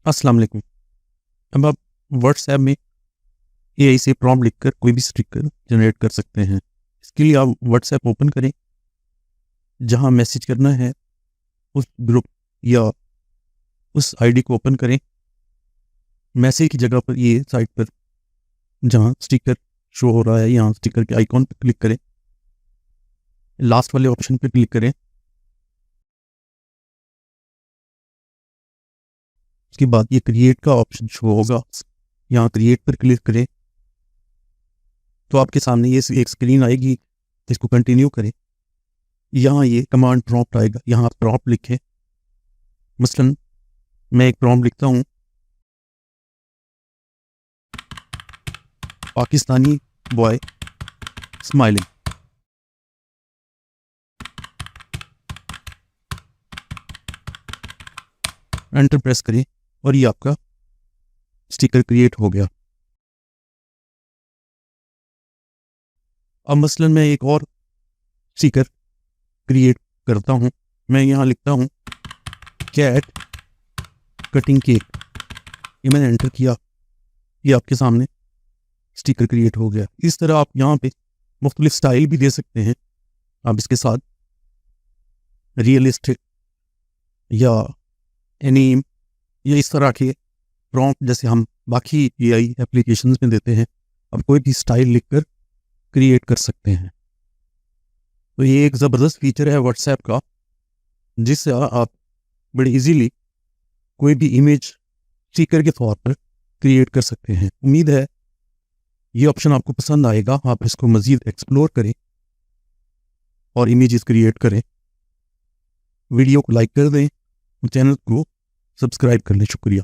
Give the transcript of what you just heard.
अस्सलाम वालेकुम। अब आप व्हाट्सएप में एआई से प्रॉम्प्ट लिखकर कोई भी स्टिकर जनरेट कर सकते हैं। इसके लिए आप व्हाट्सएप ओपन करें, जहां मैसेज करना है उस ग्रुप या उस आईडी को ओपन करें। मैसेज की जगह पर ये साइट पर जहां स्टिकर शो हो रहा है, यहाँ स्टिकर के आइकॉन पर क्लिक करें, लास्ट वाले ऑप्शन पर क्लिक करें। उसके बाद ये क्रिएट का ऑप्शन शो होगा, यहाँ क्रिएट पर क्लिक करें तो आपके सामने ये एक स्क्रीन आएगी। इसको कंटिन्यू करें, यहाँ ये कमांड प्रॉम्प्ट आएगा, यहाँ आप प्रॉम्प्ट लिखें। मसलन मैं एक प्रॉम्प्ट लिखता हूँ, Pakistani boy smiling. Enter press करें और ये आपका स्टिकर क्रिएट हो गया। अब मसलन मैं एक और स्टिकर क्रिएट करता हूँ। मैं यहाँ लिखता हूँ कैट कटिंग केक। ये मैंने एंटर किया, ये आपके सामने स्टिकर क्रिएट हो गया। इस तरह आप यहाँ पे मुख्तलिफ स्टाइल भी दे सकते हैं। आप इसके साथ रियलिस्टिक या एनीम या इस तरह के प्रॉम्प्ट जैसे हम बाकी एआई एप्लीकेशंस में देते हैं, आप कोई भी स्टाइल लिखकर क्रिएट कर सकते हैं। तो ये एक ज़बरदस्त फीचर है व्हाट्सएप का, जिससे आप बड़ी इजीली कोई भी इमेज स्टिकर के तौर पर क्रिएट कर सकते हैं। उम्मीद है ये ऑप्शन आपको पसंद आएगा। आप इसको मज़ीद एक्सप्लोर करें और इमेजेस क्रिएट करें। वीडियो को लाइक कर दें, चैनल को सब्सक्राइब कर लें। शुक्रिया।